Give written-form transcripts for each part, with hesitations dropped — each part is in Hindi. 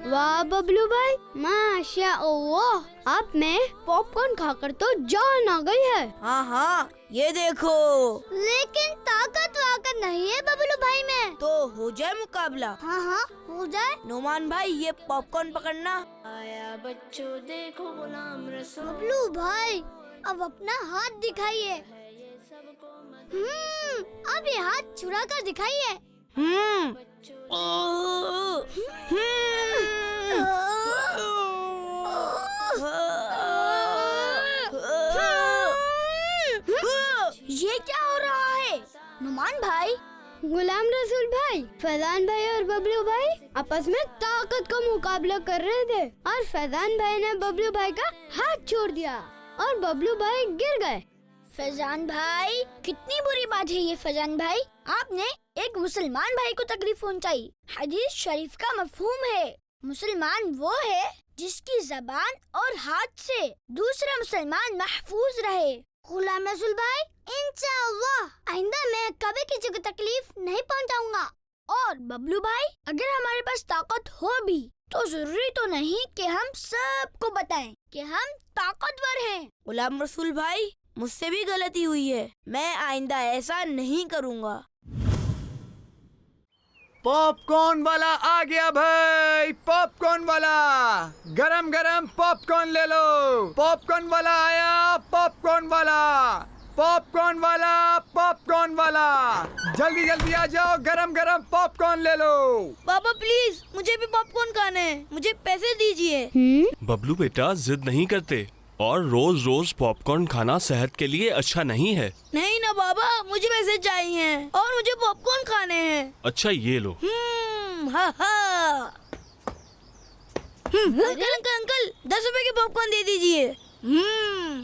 वाह बबलू भाई, माशाअल्लाह, आप में पॉपकॉर्न खाकर तो जान आ गई है। हाँ हाँ, ये देखो। लेकिन ताकत वाकत नहीं है बबलू भाई में। तो हो जाए मुकाबला। हाँ हाँ हो जाए। नोमान भाई, ये पॉपकॉर्न पकड़ना। आया बच्चों देखो गुलाम रसूल। बबलू भाई अब अपना हाथ दिखाइए। अब ये हाथ छुड़ा कर दिखाइए। ये क्या हो रहा है नुमान भाई? गुलाम रसूल भाई, फैजान भाई और बबलू भाई आपस में ताकत का मुकाबला कर रहे थे और फैजान भाई ने बबलू भाई का हाथ छोड़ दिया और बबलू भाई गिर गए। फैजान भाई, कितनी बुरी बात है ये फैजान भाई, आपने एक मुसलमान भाई को तकलीफ पहुंचाई। हदीस शरीफ का मफहूम है, मुसलमान वो है जिसकी जबान और हाथ से दूसरा मुसलमान महफूज रहे। गुलाम रसूल भाई, इंशाअल्लाह आइंदा मैं कभी किसी को तकलीफ नहीं पहुंचाऊंगा। और बबलू भाई, अगर हमारे पास ताकत हो भी तो जरूरी तो नहीं कि हम सबको बताएं कि हम ताकतवर हैं। गुलाम रसूल भाई, मुझसे भी गलती हुई है, मैं आइंदा ऐसा नहीं करूँगा। पॉपकॉर्न वाला आ गया भाई, पॉपकॉर्न वाला, गरम गरम पॉपकॉर्न ले लो। पॉपकॉर्न वाला आया, पॉपकॉर्न वाला, पॉपकॉर्न वाला, पॉपकॉर्न वाला, जल्दी जल्दी आ जाओ, गरम गरम पॉपकॉर्न ले लो। पापा प्लीज, मुझे भी पॉपकॉर्न खाना है, मुझे पैसे दीजिए। बबलू बेटा, जिद नहीं करते, और रोज रोज पॉपकॉर्न खाना सेहत के लिए अच्छा नहीं है। नहीं ना बाबा, मुझे पैसे चाहिए और मुझे पॉपकॉर्न खाने हैं। अच्छा ये लो। हा हा। अंकल 10 रुपए के पॉपकॉर्न दे दीजिए।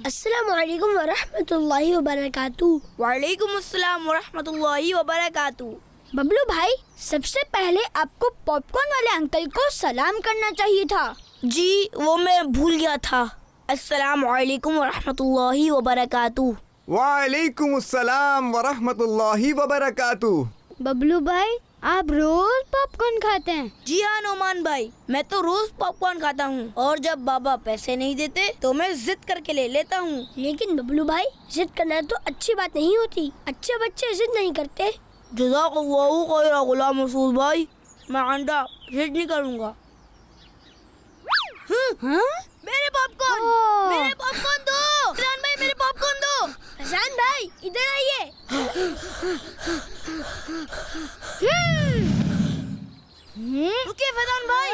अस्सलाम वालेकुम व रहमतुल्लाहि व बरकातुहू। वालेकुम अस्सलाम व रहमतुल्लाहि व बरकातुहू। बबलू भाई, सबसे पहले आपको पॉपकॉर्न वाले अंकल को सलाम करना चाहिए था। जी, वो मैं भूल गया था। अस्सलाम वालेकुम व रहमतुल्लाहि व बरकातुहू। वालेकुम अस्सलाम व रहमतुल्लाहि व बरकातुहू। बबलू भाई, आप रोज पॉपकॉर्न खाते हैं? जी हाँ नोमान भाई, मैं तो रोज पॉपकॉर्न खाता हूँ और जब बाबा पैसे नहीं देते तो मैं जिद करके ले लेता हूँ। लेकिन बबलू भाई, जिद करना तो अच्छी बात नहीं होती, अच्छे बच्चे जिद नहीं करते। जज़ाकल्लाहु खैरा गुलाम रसूल भाई, मैं आइंदा जिद नहीं करूँगा। मेरे पॉपकॉर्न, मेरे पॉपकॉर्न दो। फैजान भाई, मेरे पॉपकॉर्न दो। फैजान भाई, इधर आइए। रुकिए फैजान भाई।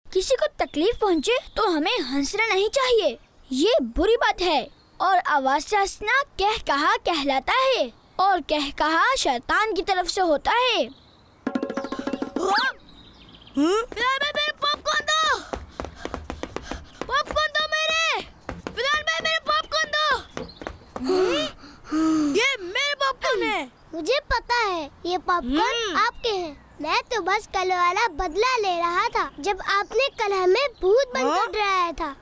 किसी को तकलीफ पहुंचे तो हमें हंसना नहीं चाहिए, ये बुरी बात है। और आवाज से हंसना कह कहा कहलाता है और कह कहा शैतान की तरफ से होता है। फैजान भाई, मेरे पॉपकॉर्न दो। पॉपकॉर्न दो मेरे। फैजान भाई, मेरे पॉपकॉर्न दो। ये मेरे पॉपकॉर्न है। मुझे पता है ये पॉपकॉर्न आपके हैं। मैं तो बस कल वाला बदला ले रहा था जब आपने कल हमें भूत बनकर डराया था।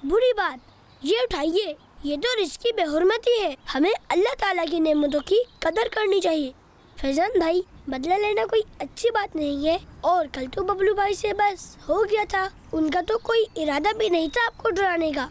बुरी बात, ये उठाइए, ये तो रिस्की बेहुरमती है। हमें अल्लाह ताला की नेमतों की कदर करनी चाहिए। फैजान भाई, बदला लेना कोई अच्छी बात नहीं है और कल तो बबलू भाई से बस हो गया था, उनका तो कोई इरादा भी नहीं था आपको डराने का।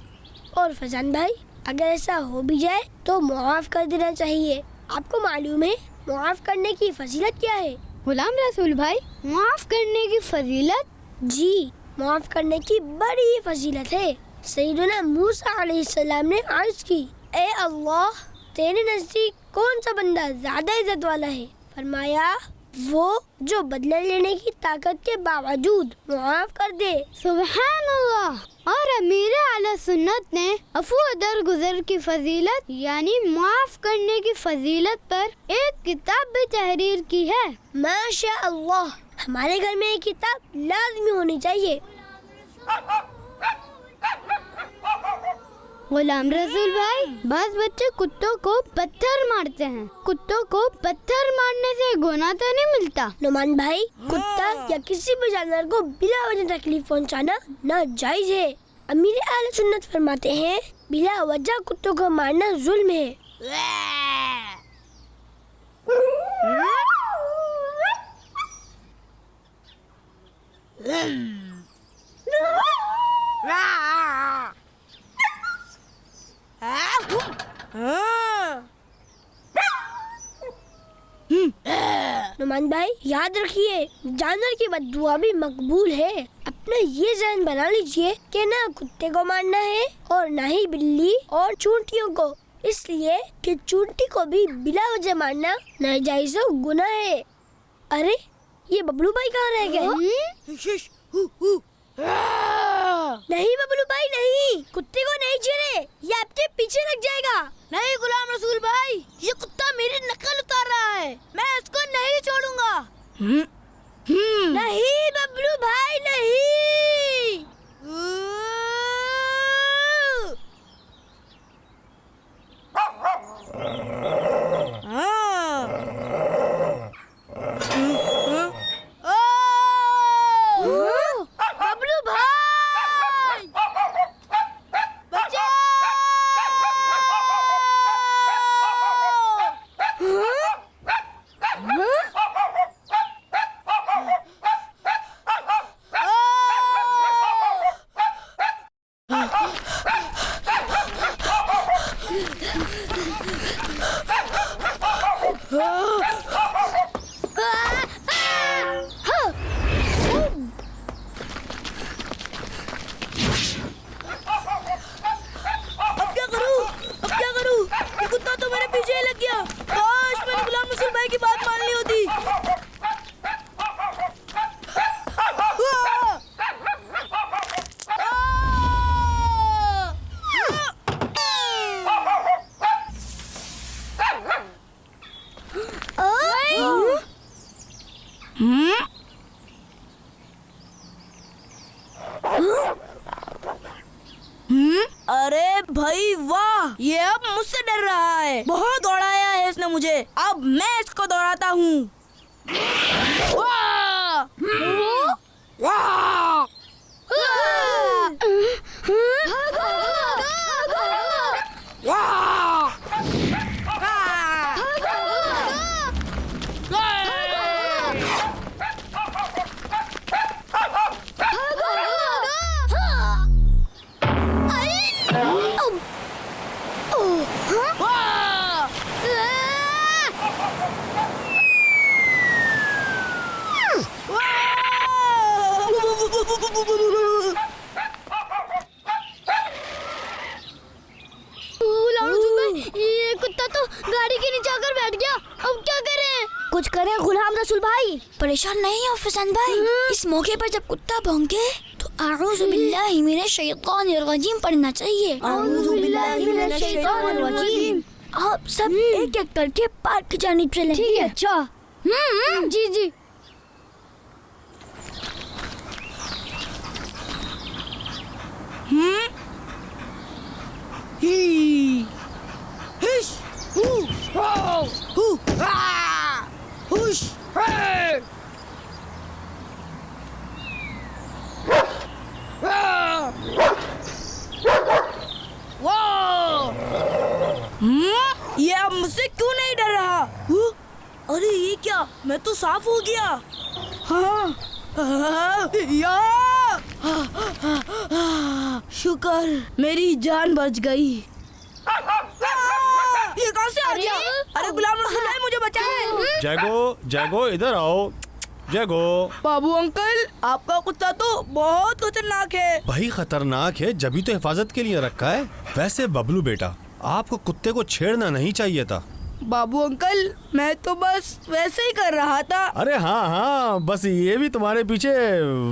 और फैजान भाई, अगर ऐसा हो भी जाए तो मुआफ कर देना चाहिए। आपको मालूम है मुआफ करने की फजीलत क्या है? गुलाम रसूल भाई, मुआफ करने की फजीलत? जी, मुआफ करने की बड़ी फजीलत है। सैयदना मूसा अलैहिस्सलाम ने अर्ज की, ए अल्लाह, तेरे नजदीक कौन सा बंदा ज्यादा इज्जत वाला है? फरमाया, वो जो बदला लेने की ताकत के बावजूद मुआफ कर दे। सुभान अल्लाह। और अमीर आला सुन्नत ने अफू दरगुजर की फजीलत यानी माफ करने की फजीलत पर एक किताब भी तहरीर की है। माशा अल्लाह, हमारे घर में एक किताब लाजमी होनी चाहिए। गुलाम रसूल भाई, बस बच्चे कुत्तों को पत्थर मारते हैं। कुत्तों को पत्थर मारने से गुनाह तो नहीं मिलता। नुमान भाई, कुत्ता या किसी भी जानवर को बिना वजह तकलीफ पहुंचाना नाजायज है। अमीर आले सुन्नत फरमाते हैं बिला वजह कुत्तों को मारना जुल्म है। नुमान भाई याद रखिए, जानवर की बददुआ भी मकबूल है। अपना ये ज़हन बना लीजिए कि ना कुत्ते को मारना है और ना ही बिल्ली और चूंटियों को, इसलिए कि चूंटी को भी बिला वजह मारना नाजायज़ और गुनाह है। अरे ये बबलू भाई कहाँ रह गए? नहीं बबलू भाई नहीं, कुत्ते को नहीं छेड़े, ये आपके पीछे लग जाएगा। नहीं गुलाम रसूल भाई, ये कुत्ता मेरी नकल उतार रहा है, मैं इसको नहीं छोड़ूंगा। नहीं बबलू भाई नहीं। बबलू भाई बचाओ! अब क्या करूं? ये कुत्ता तो मेरे पीछे ही लग गया। काश मैंने गुलाम रसूल भाई की बात मान ली होती। अरे भाई वाह, ये अब मुझसे डर रहा है। बहुत दौड़ाया है इसने मुझे, अब मैं इसको दौड़ाता हूँ। वाह! वाह! वाह! ये कुत्ता तो गाड़ी के नीचे आकर बैठ गया, अब क्या करें? कुछ करें गुलाम रसूल भाई। परेशान नहीं हो फैजान भाई, इस मौके पर जब कुत्ता भौंके तो आऊज़ु बिल्लाहि मिनश शैतानिर रजीम पढ़ना चाहिए। आऊज़ु बिल्लाहि मिनश शैतानिर रजीम। आप सब एक एक करके पार्क की जानिब चलें। ठीक है, अच्छा। जी जी। ये अब मुझसे क्यों नहीं डर रहा? अरे ये क्या, मैं तो साफ हो गया। शुक्र मेरी जान बच गई। ये कहाँ से आ गया? अरे गुलाम रसूल भाई मुझे बचाए। जैगो, जैगो इधर आओ। जैगो। बाबू अंकल, आपका कुत्ता तो बहुत खतरनाक है। भाई खतरनाक है, जब ही तो हिफाजत के लिए रखा है। वैसे बबलू बेटा, आपको कुत्ते को छेड़ना नहीं चाहिए था। बाबू अंकल, मैं तो बस वैसे ही कर रहा था। अरे हाँ हाँ, बस ये भी तुम्हारे पीछे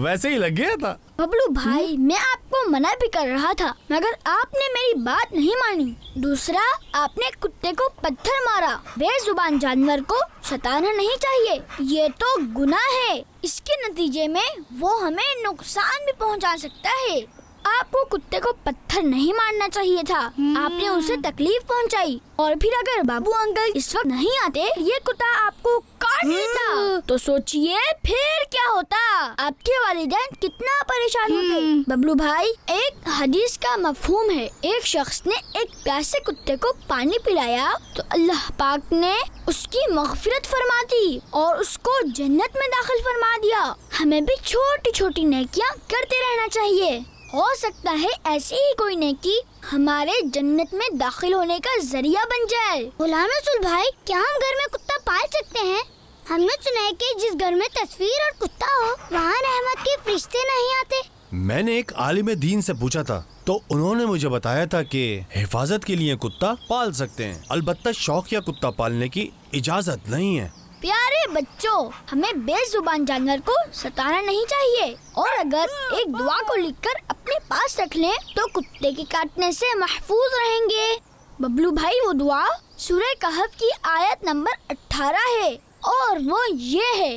वैसे ही लग गया था। बबलू भाई, मैं आपको मना भी कर रहा था मगर आपने मेरी बात नहीं मानी। दूसरा, आपने कुत्ते को पत्थर मारा। बेजुबान जानवर को सताना नहीं चाहिए, ये तो गुनाह है। इसके नतीजे में वो हमें नुकसान भी पहुंचा सकता है। आपको कुत्ते को पत्थर नहीं मारना चाहिए था। आपने उसे तकलीफ पहुंचाई। और फिर अगर बाबू अंकल इस वक्त नहीं आते, ये कुत्ता आपको काट लेता, तो सोचिए फिर क्या होता। आपके वालिदैन कितना परेशान होते। बबलू भाई, एक हदीस का मफहूम है, एक शख्स ने एक प्यासे कुत्ते को पानी पिलाया तो अल्लाह पाक ने उसकी मग़फ़िरत फरमा दी और उसको जन्नत में दाखिल फरमा दिया। हमें भी छोटी छोटी नेकियां करते रहना चाहिए। हो सकता है ऐसी ही कोई नेकी हमारे जन्नत में दाखिल होने का जरिया बन जाए। गुलाम रसूल भाई, क्या हम घर में कुत्ता पाल सकते हैं? हमने सुना है कि जिस घर में तस्वीर और कुत्ता हो, वहाँ रहमत के फरिश्ते नहीं आते। मैंने एक आलिम दीन से पूछा था, तो उन्होंने मुझे बताया था कि हिफाजत के लिए कुत्ता पाल सकते हैं, अलबत्ता शौकिया कुत्ता पालने की इजाजत नहीं है। प्यारे बच्चों, हमें बेजुबान जानवर को सताना नहीं चाहिए, और अगर एक दुआ को लिखकर अपने पास रख लें तो कुत्ते के काटने से महफूज रहेंगे। बबलू भाई, वो दुआ सूरह कहफ की आयत नंबर 18 है, और वो ये है,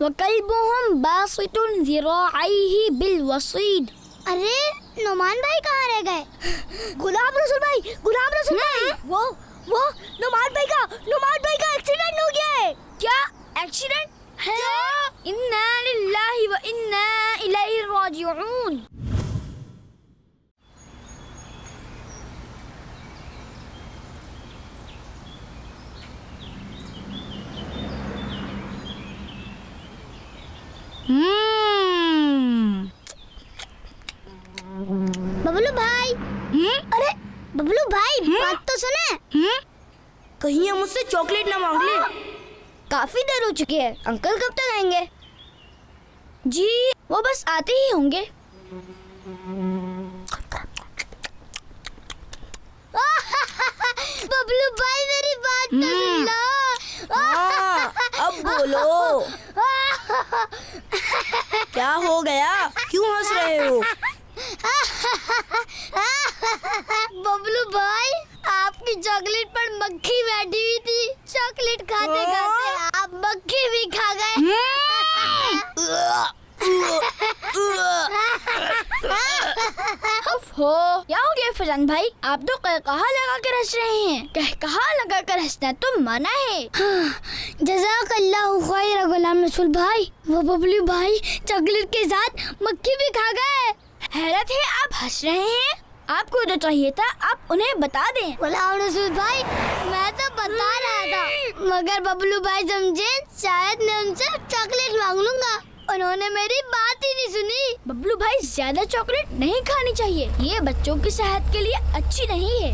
वकल्बुहुम बासितुन ज़िराइही बिलवसीद। अरे नुमान भाई कहाँ रह गए? गुलाम रसूल भाई, गुलाम रसूल भाई, वो नुमान भाई का एक्सीडेंट हो गया है। क्या एक्सीडेंट है? इन्ना लिल्लाहि व इन्ना इलैहि राजिऊन। बबलू भाई, अरे बबलू भाई, बात तो सुने। कहीं हम मुझसे चॉकलेट ना मांग ले। काफी देर हो चुकी है, अंकल कब तक आएंगे? जी, वो बस आते ही होंगे। बबलू भाई, मेरी बात तो सुन लो। हाँ, अब बोलो, क्या हो गया? क्यों हंस रहे हो? बबलू भाई, आपकी चॉकलेट पर मक्खी बैठी हुई थी। चॉकलेट खाते खाते आप मक्खी भी खा गए। हो, क्या हो गया फजान भाई? आप तो कहा लगा कर हंस रहे हैं। कहा लगा कर हंसना तो मना है। जज़ाकल्लाहु खैर गुलाम रसूल भाई। वो बबलू भाई चॉकलेट के साथ मक्खी भी खा गए। हैरत है, आप हंस रहे हैं। आपको जो चाहिए था आप उन्हें बता दें। गुलाम रसूल भाई, मैं तो बता रहा था, मगर बबलू भाई समझे शायद मैं उनसे चॉकलेट मांग लूंगा। उन्होंने मेरी बात ही नहीं सुनी। बबलू भाई, ज्यादा चॉकलेट नहीं खानी चाहिए, ये बच्चों की सेहत के लिए अच्छी नहीं है।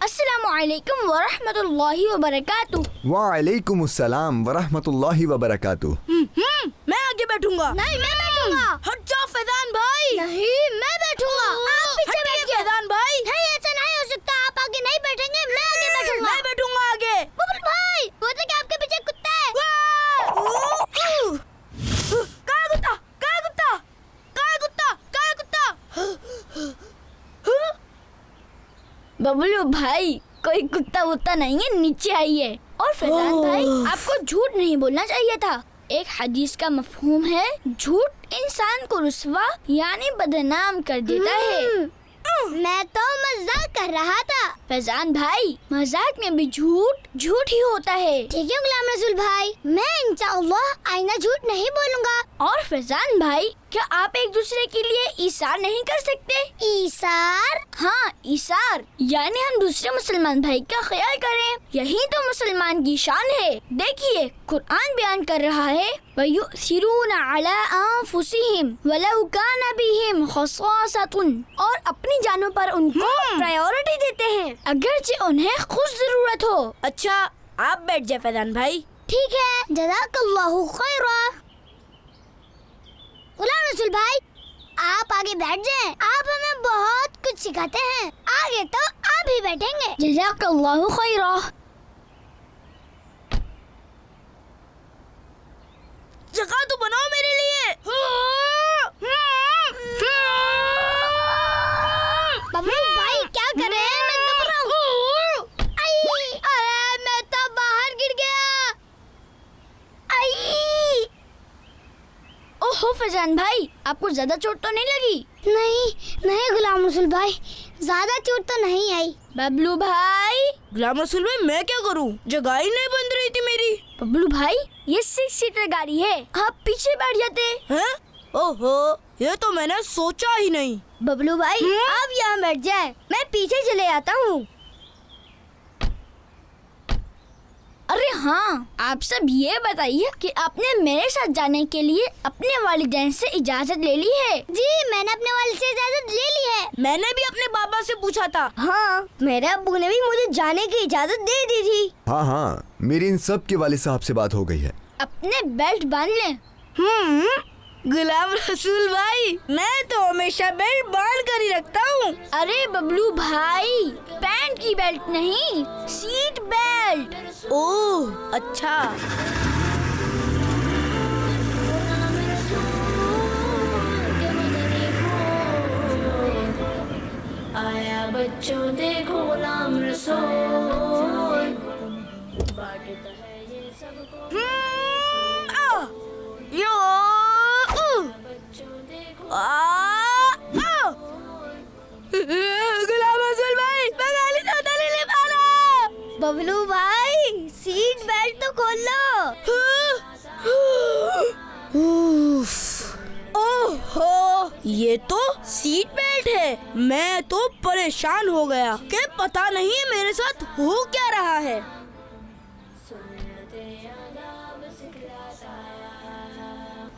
अस्सलामुअलैकुम वरहमतुल्लाहि वबरकातुह। वालेकुम अस्सलाम वरहमतुल्लाहि वबरकातुह। मैं आगे बैठूंगा। नहीं, मैं बैठूंगा। हट जाओ फैजान भाई। नहीं, मैं बैठूंगा। आप पीछे हटिए बैठिए। फैजान भाई। नहीं, ऐसा नहीं हो सकता। आप आगे नहीं बैठेंगे, मैं आगे बैठूंगा। मैं बैठूंगा आगे। बबलू भाई, वो तो क्या आपके पीछे कुत्ता है? कहाँ कुत्ता? कहाँ कुत्ता? कहाँ कुत्ता? कहाँ कुत्ता? बबलू भाई, कोई कुत्ता वुत्ता नहीं है, नीचे आइए। और फैजान भाई, आपको झूठ नहीं बोलना चाहिए था। एक हदीस का मफहूम है, झूठ इंसान को रुस्वा यानी बदनाम कर देता है। मैं तो मजाक कर रहा था। फैजान भाई, मजाक में भी झूठ ही होता है। ठीक है गुलाम रसूल भाई, मैं इंशाअल्लाह आइंदा झूठ नहीं बोलूंगा। और फैजान भाई, क्या आप एक दूसरे के लिए ईसार नहीं कर सकते? ईसार? हाँ, ईसार यानी हम दूसरे मुसलमान भाई का ख्याल करें। यही तो मुसलमान की शान है। देखिए, कुरान बयान कर रहा है, वयुसिरूना अला अनफुसिहिम वलौ काना बिहिम खसासतुन, और अपनी जानों पर उनको प्रायोरिटी देते हैं अगरचे उन्हें खुद जरूरत हो। अच्छा, आप बैठ जाए फैजान भाई। ठीक है, जज़ाकल्लाहु खैरा। गुलाम रसूल भाई, आप आगे बैठ जाएं। आप हमें बहुत कुछ सिखाते हैं। आगे तो आप ही बैठेंगे। जज़ाकल्लाहु खैरा। जगह तो बनाओ मेरे लिए। बबलू भाई, क्या कर रहे हैं? मैं दब रहा हूँ। आई, अरे मैं तो बाहर गिर गया। आई, ओहो फैजान भाई, आपको ज्यादा चोट तो नहीं लगी? नहीं गुलाम रसूल भाई, ज्यादा चोट तो नहीं आई। बबलू भाई, गुलाम रसूल भाई मैं क्या करूं, जगह ही नहीं बंद रही थी मेरी। बबलू भाई ये 6 सीटर गाड़ी है, आप पीछे बैठ जाते। हैं? ओहो, ये तो मैंने सोचा ही नहीं। बबलू भाई आप यहाँ बैठ जाए, मैं पीछे चले आता हूँ। अरे हाँ, आप सब ये बताइए कि आपने मेरे साथ जाने के लिए अपने वालिदैन से इजाजत ले ली है? जी मैंने अपने वालिद से इजाजत ले ली है। मैंने भी अपने बाबा से पूछा था। हाँ, मेरे अब्बू ने भी मुझे जाने की इजाजत दे दी थी। हाँ, मेरी इन सब के वालिद साहब से बात हो गई है। अपने बेल्ट बांध लें। गुलाम रसूल भाई, मैं तो हमेशा बेल्ट बांध कर ही रखता हूँ। अरे बबलू भाई, पैंट की बेल्ट नहीं, सीट बेल्ट। ओह अच्छा। आया बच्चों देखो गुलाम रसूल, बांटता है ये सबको। गुलाम रसूल भाई, मैं गाली तो नहीं पा रहा। बबलू भाई सीट बेल्ट तो खोल लो। ओहो, ये तो सीट बेल्ट है। मैं तो परेशान हो गया कि पता नहीं मेरे साथ हो क्या रहा है।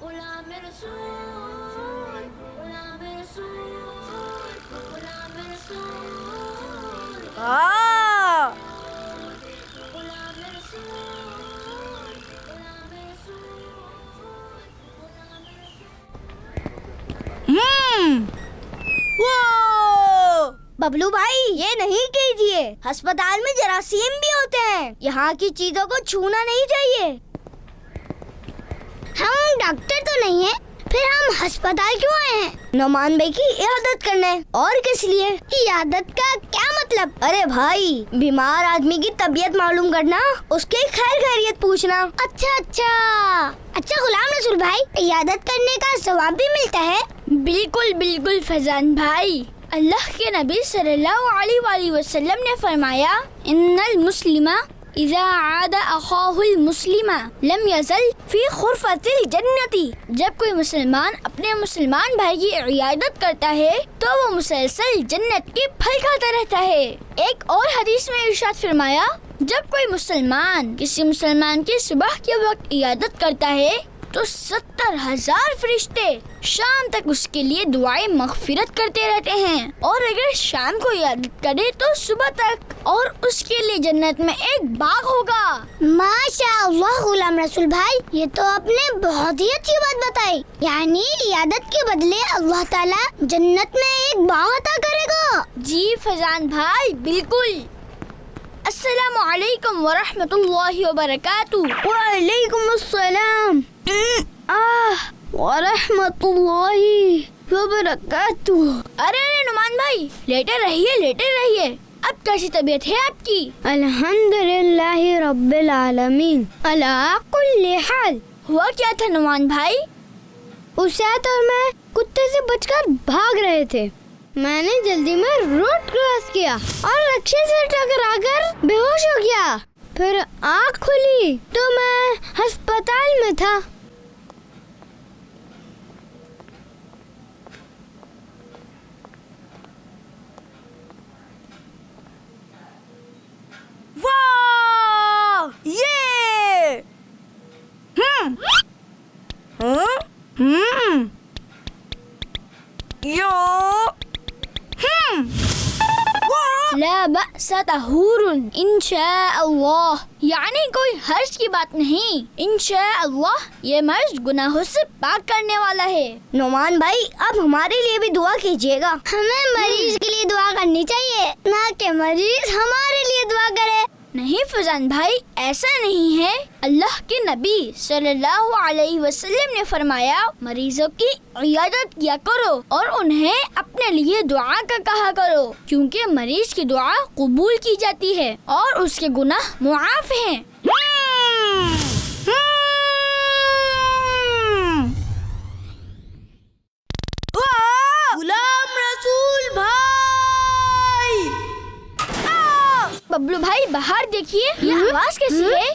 गुलाम रसूल, गुलाम रसूल, गुलाम रसूल, आ, गुलाम रसूल, गुलाम रसूल, गुलाम रसूल। वो बबलू भाई ये नहीं कीजिए, अस्पताल में जरासीम भी होते हैं, यहाँ की चीजों को छूना नहीं चाहिए। हम डॉक्टर तो नहीं है, फिर हम अस्पताल क्यों आए हैं? नौमान भाई की इयादत करने। और किस लिए? इयादत का क्या मतलब? अरे भाई, बीमार आदमी की तबीयत मालूम करना, उसके खैर खैरियत पूछना। अच्छा गुलाम रसूल भाई, इयादत करने का सवाब भी मिलता है? बिल्कुल बिल्कुल फैजान भाई, अल्लाह के नबी सल्लल्लाहु अलैहि वसल्लम ने फरमाया, इन्नल मुस्लिमा इज़ा आदा अखाहुल मुस्लिमा लम यज़ल फी खुरफतिल जन्नती। जब कोई मुसलमान अपने मुसलमान भाई की इयादत करता है तो वो मुसलसल जन्नत के फल खाता रहता है। एक और हदीस में इरशाद फरमाया, जब कोई मुसलमान किसी मुसलमान की सुबह के वक्त इयादत करता है तो 70,000 फरिश्ते शाम तक उसके लिए दुआएं मगफिरत करते रहते हैं, और अगर शाम को इयादत करे तो सुबह तक, और उसके लिए जन्नत में एक बाग होगा। माशाअल्लाह गुलाम रसूल भाई, ये तो आपने बहुत ही अच्छी बात बताई। यानी इयादत के बदले अल्लाह ताला जन्नत में एक बाग अता करेगा। जी फैजान भाई बिल्कुल। अस्सलामु अलैकुम व रहमतुल्लाहि व बरकातुहू। वालेकुम अस्सलाम व रहमतुल्लाहि व बरकातुहू। अरे नुमान भाई, लेटे रहिए। अब कैसी तबीयत है आपकी? अल्हम्दुलिल्लाहि रब्बिल आलमीन अला कुल्ली हाल। हुआ क्या था नुमान भाई? उसात और मैं कुत्ते से बचकर भाग रहे थे। मैंने जल्दी में रोड क्रॉस किया और रिक्शे से टकराकर बेहोश हो गया। फिर आँख खुली तो मैं अस्पताल में था। वाह, ये ला बअस तहूरुन इंशाअल्लाह, यानी कोई हर्ज की बात नहीं। इंशाअल्लाह ये मर्ज गुनाहों से पाक करने वाला है। नौमान भाई, अब हमारे लिए भी दुआ कीजिएगा। हमें मरीज के लिए दुआ करनी चाहिए, ना कि मरीज हमारे लिए दुआ करे। नहीं फैजान भाई, ऐसा नहीं है। अल्लाह के नबी सल्लल्लाहु अलैहि वसल्लम ने फरमाया, मरीजों की इयादत किया करो और उन्हें अपने लिए दुआ का कहा करो, क्योंकि मरीज की दुआ कबूल की जाती है और उसके गुनाह मुआफ हैं। बाहर देखिए, ये आवाज कैसी है?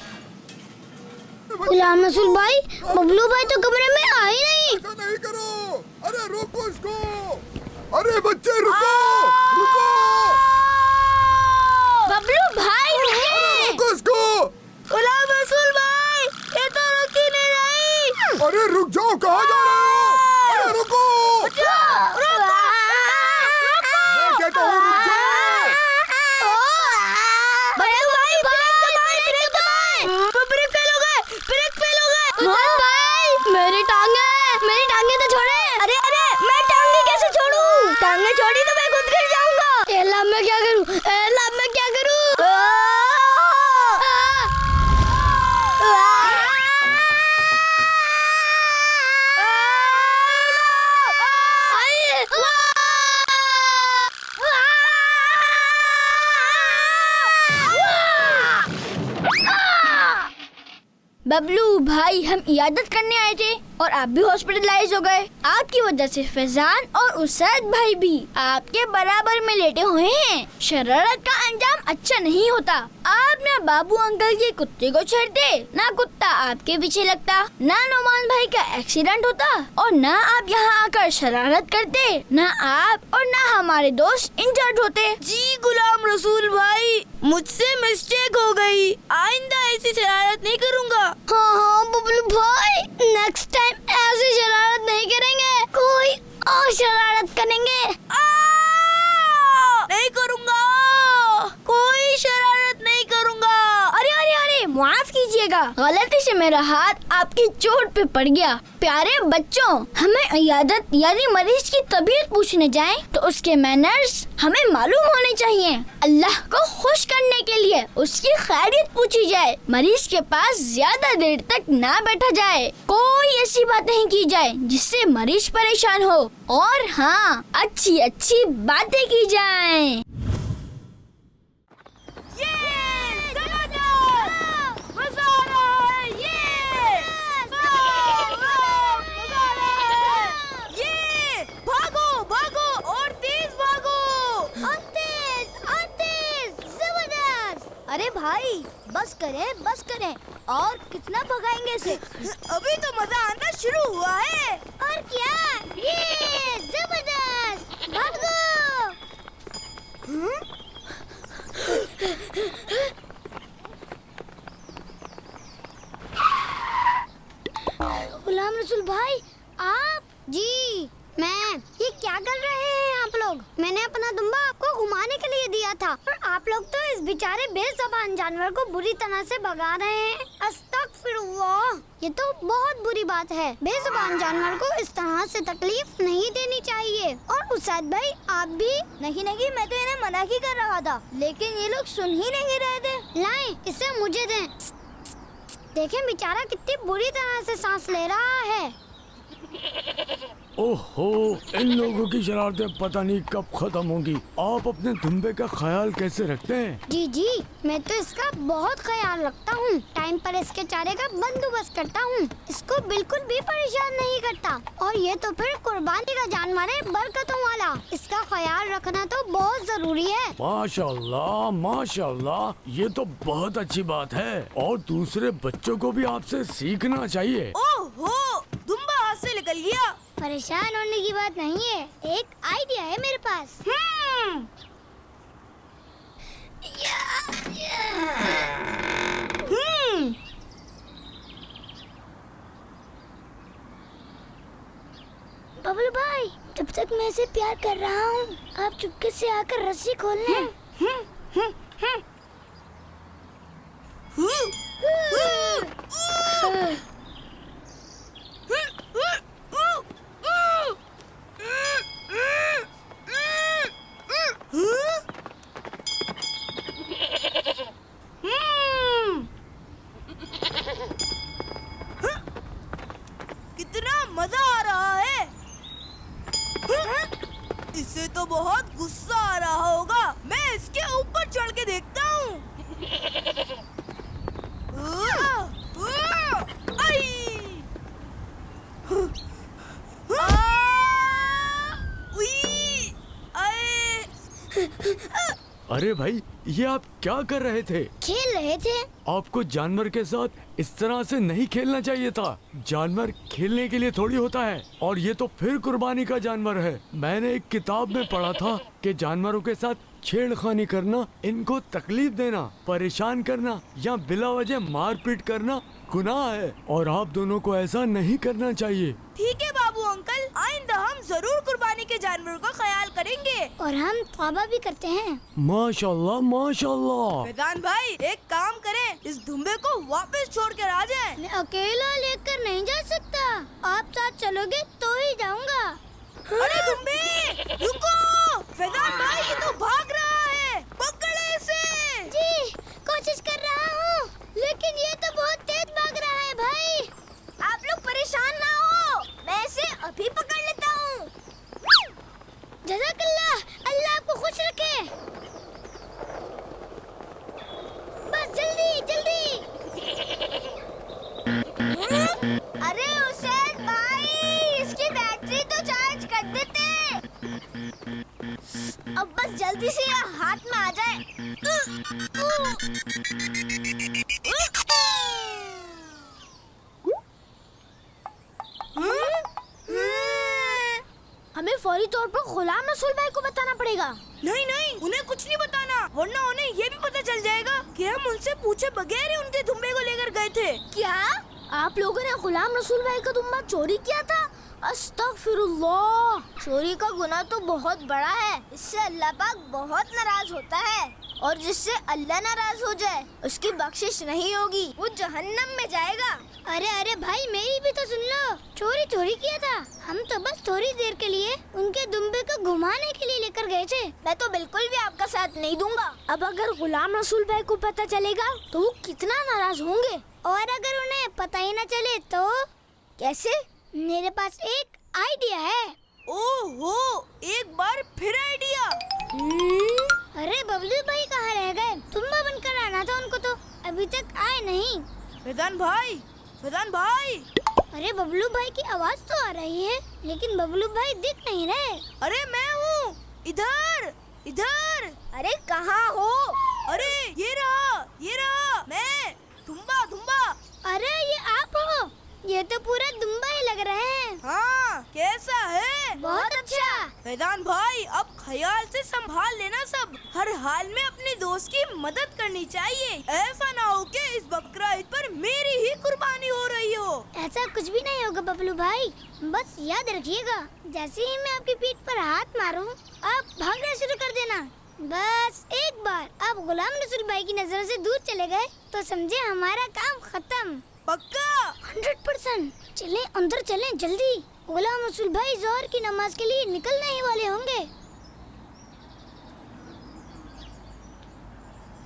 गुलाम रसूल भाई, बबलू भाई तो कमरे में आ ही नहीं। ऐसा नहीं करो। अरे रोको इसको। अरे बच्चे रुको, रुको। बबलू भाई रुकिए। रुको इसको। गुलाम रसूल भाई, ये तो रुक ही नहीं रही। अरे रुक जाओ, कहाँ जा रहे हो? अरे रुको। मैं कहता हूँ रुक जाओ। मेरी टांगे तो छोड़े। अरे मैं टांगे कैसे छोड़ूं? टांगे छोड़ी तो मैं खुद गिर जाऊंगा। एला मैं क्या करूं? एला मैं क्या करूं? बबलू भाई, हम इयादत करने आए थे और आप भी हॉस्पिटलाइज हो गए। आपकी वजह से फैजान और उस्ताद भाई भी आपके बराबर में लेटे हुए हैं। शरारत का अंजाम अच्छा नहीं होता। आप ना बाबू अंकल के कुत्ते को छेड़ते, ना कुत्ता आपके पीछे लगता, ना नुमान भाई का एक्सीडेंट होता, और ना आप यहाँ आकर शरारत करते, ना आप और ना हमारे दोस्त इंजर्ड होते। जी गुलाम रसूल भाई, मुझसे मिस्टेक हो गई। आइंदा ऐसी शरारत नहीं करूँगा। हाँ बबलू भाई, नेक्स्ट टाइम ऐसी शरारत नहीं करेंगे। कोई और शरारत करेंगे। नहीं करूँगा, कोई शरारत नहीं करूँगा। अरे माफ कीजिएगा, गलती से मेरा हाथ आपकी चोट पे पड़ गया। प्यारे बच्चों, हमें इयादत यानी मरीज की तबीयत पूछने जाएं तो उसके मैनर्स हमें मालूम होने चाहिए। अल्लाह को खुश करने के लिए उसकी खैरियत पूछी जाए। मरीज के पास ज्यादा देर तक ना बैठा जाए। कोई ऐसी बात नहीं की जाए जिससे मरीज परेशान हो। और हाँ, अच्छी अच्छी बातें की जाएं। अरे भाई, बस करें और कितना भगाएंगे इसे? अभी तो मजा आना शुरू हुआ है। और क्या, ये जबरदस्त, भागो। गुलाम रसूल भाई, आप? जी मैं। ये क्या कर रहे हैं आप लोग? मैंने अपना दुम्बा आपको घुमाने के लिए दिया था और आप लोग तो इस बेचारे बेज़ुबान जानवर को बुरी तरह से भगा रहे हैं। अस्तगफिरुल्लाह, ये तो बहुत बुरी बात है। बेज़ुबान जानवर को इस तरह से तकलीफ नहीं देनी चाहिए। और उस्ताद भाई, आप भी? नहीं, मैं तो इन्हें मना ही कर रहा था, लेकिन ये लोग सुन ही नहीं रहे थे। लाएं, इसे मुझे दें। देखें बेचारा कितनी बुरी तरह से सांस ले रहा है। ओहो, इन लोगों की शरारतें पता नहीं कब खत्म होंगी। आप अपने दुम्बे का ख्याल कैसे रखते हैं? जी, मैं तो इसका बहुत ख्याल रखता हूँ। टाइम पर इसके चारे का बंदोबस्त करता हूँ। इसको बिल्कुल भी परेशान नहीं करता। और ये तो फिर कुर्बानी का जानवर है, बरकतों वाला। इसका ख्याल रखना तो बहुत जरूरी है। माशाल्लाह, माशाल्लाह, ये तो बहुत अच्छी बात है और दूसरे बच्चों को भी आपसे सीखना चाहिए। ओहो, दुम्बा हाथ से निकल गया। परेशान होने की बात नहीं है, एक आइडिया है मेरे पास। बबलू भाई, जब तक मैं इसे प्यार कर रहा हूँ, आप चुपके से आकर रस्सी खोल लें। कितना मजा आ रहा है। इसे तो बहुत गुस्सा आ रहा होगा। मैं इसके ऊपर चढ़ के देखता हूँ। अरे भाई, ये आप क्या कर रहे थे? खेल रहे थे। आपको जानवर के साथ इस तरह से नहीं खेलना चाहिए था। जानवर खेलने के लिए थोड़ी होता है, और ये तो फिर कुर्बानी का जानवर है। मैंने एक किताब में पढ़ा था कि जानवरों के साथ छेड़खानी करना, इनको तकलीफ देना, परेशान करना या बिला वजह मारपीट करना गुनाह है, और आप दोनों को ऐसा नहीं करना चाहिए। ठीक है बाबू अंकल, आइंदा हम जरूर कुर्बानी के जानवरों का ख्याल करेंगे। और हम तौबा भी करते हैं। माशाल्लाह माशाल्लाह। फैजान भाई, एक काम करें, इस धुम्बे को वापस छोड़ कर आ जाएं। मैं अकेला लेकर नहीं जा सकता, आप साथ चलोगे तो ही जाऊंगा। अरे धुम्बे, रुको! फैजान भाई, ये तो भाग रहा है, पकड़े इसे। जी, कोशिश कर रहा हूँ, लेकिन ये तो बहुत तेज भाग रहा है भाई। आप लोग परेशान ना हो, मैं इसे अभी पकड़ लेता हूँ। जज़ाकल्लाह, अल्लाह आपको खुश रखे। बस जल्दी जल्दी। अरे हुसैन भाई, इसकी बैटरी तो चार्ज कर देते। अब बस जल्दी से ये हाथ में आ जाए। हमें फौरी तौर पर गुलाम रसूल भाई को बताना पड़ेगा। नहीं नहीं, उन्हें कुछ नहीं बताना, वरना उन्हें ये भी पता चल जाएगा कि हम उनसे पूछे बगैर ही उनके धुम्बे को लेकर गए थे। क्या आप लोगों ने गुलाम रसूल भाई का दुम्बा चोरी किया था? अस्तगफिरुल्लाह। चोरी का गुनाह तो बहुत बड़ा है, इससे अल्लाह पाक बहुत नाराज होता है, और जिससे अल्लाह नाराज हो जाए उसकी बख्शिश नहीं होगी, वो जहन्नम में जाएगा। अरे अरे भाई, मेरी भी तो सुन लो। चोरी थोड़ी किया था, हम तो बस थोड़ी देर के लिए उनके दुम्बे को घुमाने के लिए लेकर गए थे। मैं तो बिल्कुल भी आपका साथ नहीं दूंगा। अब अगर गुलाम रसूल भाई को पता चलेगा तो वो कितना नाराज होंगे। और अगर उन्हें पता ही न चले तो? कैसे? मेरे पास एक आइडिया है। ओहो, एक बार फिर आइडिया। अरे बबलू भाई कहाँ रह गए? तुम्बा बनकर आना था उनको, तो अभी तक आए नहीं। फैजान भाई, फैजान भाई। अरे बबलू भाई की आवाज तो आ रही है, लेकिन बबलू भाई दिख नहीं रहे। अरे मैं हूँ, इधर इधर। अरे कहाँ हो? अरे ये रहा मैं, धुम्बा धुम्बा। अरे ये आप हो? ये तो पूरा दुम्बा ही लग रहे हैं। हाँ, कैसा है? बहुत अच्छा। फैजान भाई, अब ख्याल से संभाल लेना सब। हर हाल में अपने दोस्त की मदद करनी चाहिए। ऐसा ना हो कि इस बकरा ईद पर मेरी ही कुर्बानी हो रही हो। ऐसा कुछ भी नहीं होगा बबलू भाई, बस याद रखिएगा, जैसे ही मैं आपकी पीठ पर हाथ मारूं, आप भागना शुरू कर देना। बस एक बार आप गुलाम रसूल भाई की नजर से दूर चले गए तो समझे हमारा काम खत्म। पक्का? 100%। चलें अंदर चलें जल्दी, गुलाम रसूल भाई जोहर की नमाज के लिए निकलने ही वाले होंगे।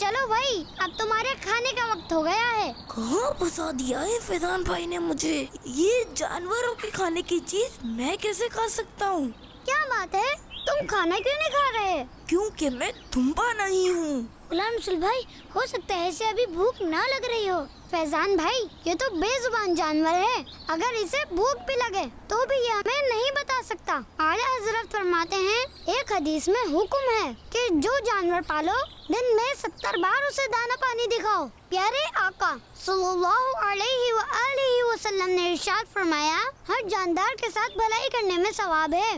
चलो भाई, अब तुम्हारे खाने का वक्त हो गया है। कहाँ फंसा दिया है फैजान भाई ने मुझे? ये जानवरों के खाने की चीज मैं कैसे खा सकता हूँ? क्या बात है, तुम खाना क्यों नहीं खा रहे? क्योंकि मैं धुम्बा नहीं हूँ। गुलाम रसूल भाई, हो सकता है इसे अभी भूख ना लग रही हो। फैजान भाई, ये तो बेजुबान जानवर है, अगर इसे भूख भी लगे तो भी ये हमें नहीं बता सकता। आला हजरत फरमाते हैं, एक हदीस में हुक्म है कि जो जानवर पालो दिन में 70 बार उसे दाना पानी दिखाओ। प्यारे आका सल्लल्लाहु अलैहि व आलिहि वसल्लम ने इरशाद फरमाया, हर जानदार के साथ भलाई करने में सवाब है।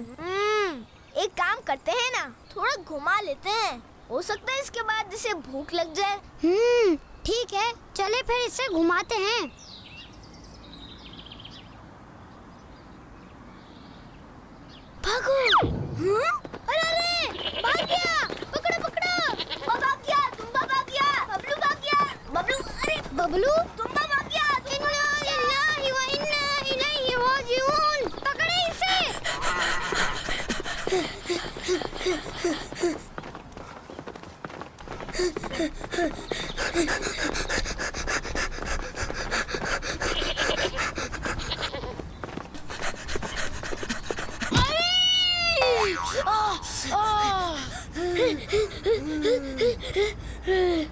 एक काम करते हैं ना, थोड़ा घुमा लेते हैं, हो सकता है इसके बाद इसे भूख लग जाए। ठीक है, चले फिर इसे घुमाते हैं। भागो। अरे अरे, भाग गया, पकड़ो पकड़ो। वो भाग गया, तुम्बा भाग गया, बबलू भाग गया, बबलू, अरे बबलू, तुम्बा भाग गया। इन्ना लिल्लाहि व इन्ना इलैहि राजिऊन। पकड़े इसे।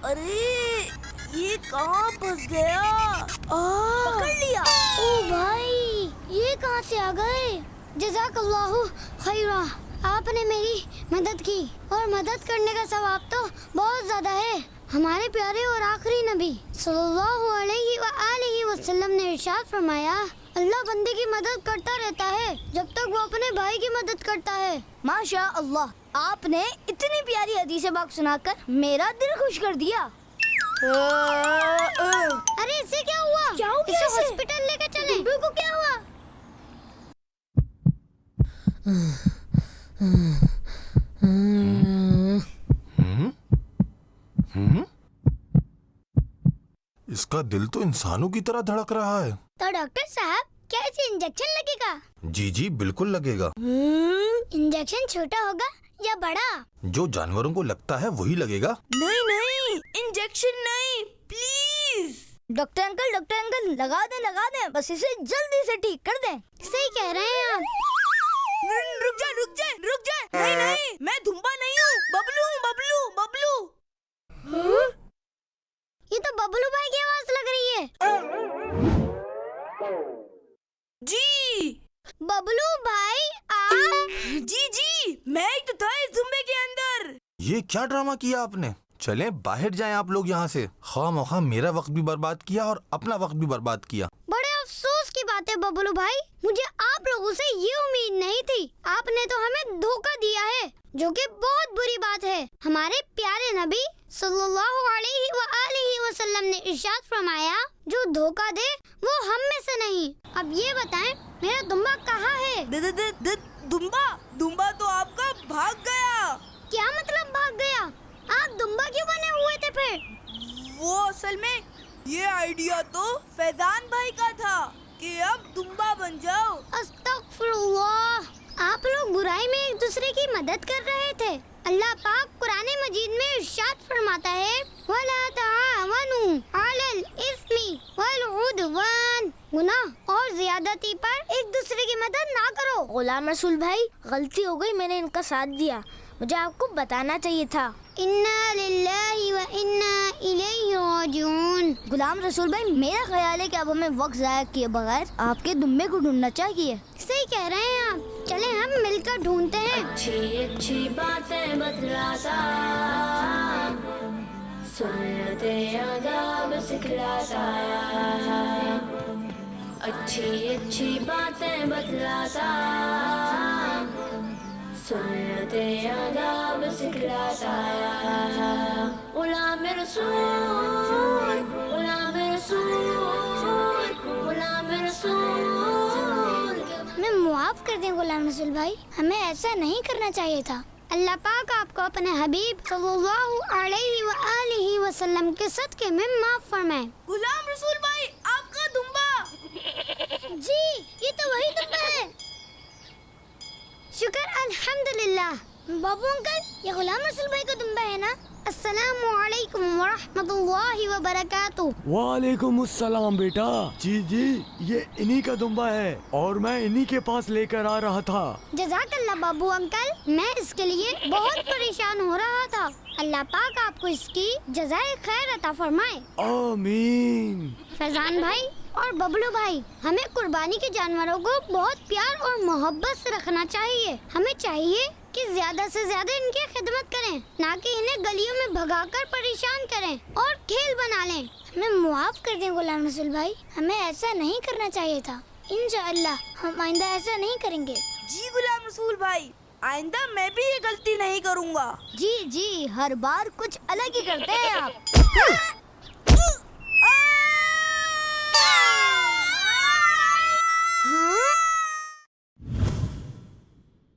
अरे ये कहाँ फंस गया? पकड़ लिया। ओ भाई, ये कहाँ से आ गए? जज़ाकल्लाहु खैरा, आपने मेरी मदद की और मदद करने का सवाब तो बहुत ज्यादा है। हमारे प्यारे और आखिरी नबी सल्लल्लाहु अलैहि वसल्लम ने इरशाद फरमाया, अल्लाह बंदे की मदद करता रहता है जब तक वो अपने भाई की मदद करता है। माशा अल्लाह, आपने इतनी प्यारी हदीस पाक सुनाकर मेरा दिल खुश कर दिया। अरे इससे क्या हुआ? क्या हो गया इसे इसे? हॉस्पिटल लेकर चलें। डिम्पल को क्या हुआ? इसका दिल तो इंसानों की तरह धड़क रहा है। तो डॉक्टर साहब, क्या इसे इंजेक्शन लगेगा? जी जी बिल्कुल लगेगा। इंजेक्शन छोटा होगा या बड़ा? जो जानवरों को लगता है वही लगेगा। नहीं नहीं, इंजेक्शन नहीं, प्लीज। डॉक्टर अंकल लगा दे, बस इसे जल्दी से ठीक कर दें। सही कह रहे हैं आप। रुक जा। नहीं नहीं, मैं धुम्बा नहीं हूँ, बबलू हूँ, बबलू। ये तो बबलू भाई की आवाज लग रही है। जी बबलू भाई आप? जी, मैं ही तो था इस धुम्बे के अंदर। ये क्या ड्रामा किया आपने? चलें बाहर जाएं आप लोग यहाँ से। खामखा मेरा वक्त भी बर्बाद किया और अपना वक्त भी बर्बाद किया। बड़े अफसोस की बात है बबलू भाई, मुझे आप लोगों से ये उम्मीद नहीं थी। आपने तो हमें धोखा दिया है, जो कि बहुत बुरी बात है। हमारे प्यारे नबी सल्लल्लाहु अलैहि वसल्लम ने इरशाद फरमाया, जो धोखा दे वो हम में से नहीं। अब ये बताएं, मेरा दुम्बा कहाँ है? दुम्बा तो आपका भाग गया। क्या मतलब भाग गया? आप दुम्बा क्यों बने हुए थे फिर? वो असल में ये आइडिया तो फैजान भाई का था कि अब दुम्बा बन जाओ। अस्तगफिरुल्लाह, आप लोग बुराई में एक दूसरे की मदद कर रहे थे। अल्लाह पाक कुरान मजीद में इरशाद फरमाता है, वला ताअवनु अलल इस्मी वल उदवान, गुनाह और ज्यादती पर एक दूसरे की मदद ना करो। गुलाम रसूल भाई, गलती हो गई, मैंने इनका साथ दिया। मुझे आपको बताना चाहिए था। इन्ना लिल्लाहि व इन्ना इलैहि राजिऊन। गुलाम रसूल भाई, मेरा ख्याल है कि अब हमें वक्त जाया किए बगैर आपके दुम्बे को ढूंढना चाहिए। सही कह रहे हैं आप, चलें हम मिलकर ढूंढते हैं। अच्छी बातें बतलाता, सुन्नते आदाब सिखलाता। अच्छी बातें बतलाता, सुन्नते आदाब सिखलाता। गुलाम रसूल, गुलाम रसूल, गुलाम रसूल। हमें मुआफ कर दें गुलाम रसूल भाई, हमें ऐसा नहीं करना चाहिए था। अल्लाह पाक आपको अपने हबीब सल्लल्लाहु अलैहि वसल्लम के सदके में माफ फरमाए। गुलाम रसूल भाई, आपका दुम्बा। जी, ये तो वही दुम्बा है। शुक्र अल्हम्दुलिल्लाह। बाबू अंकल, ये गुलाम रसूल भाई का दुम्बा है ना? अस्सलामु अलैकुम व रहमतुल्लाहि व बरकातुहू। वालेकुम अस्सलाम बेटा। जी, ये इन्हीं का दुम्बा है और मैं इन्हीं के पास लेकर आ रहा था। जज़ाकल्लाह बाबू अंकल, मैं इसके लिए बहुत परेशान हो रहा था। अल्लाह पाक आपको इसकी जज़ाए खैर अता फरमाए। आमीन। फैजान भाई और बबलू भाई, हमें कुर्बानी के जानवरों को बहुत प्यार और मोहब्बत से रखना चाहिए। हमें चाहिए कि ज्यादा से ज्यादा इनकी खिदमत करें, ना कि इन्हें गलियों में भगाकर परेशान करें और खेल बना लें। हमें मुआफ कर दें गुलाम रसूल भाई, हमें ऐसा नहीं करना चाहिए था। इंशाअल्लाह हम आइंदा ऐसा नहीं करेंगे। जी गुलाम रसूल भाई, आइंदा मैं भी ये गलती नहीं करूँगा। जी, हर बार कुछ अलग ही करते हैं आप।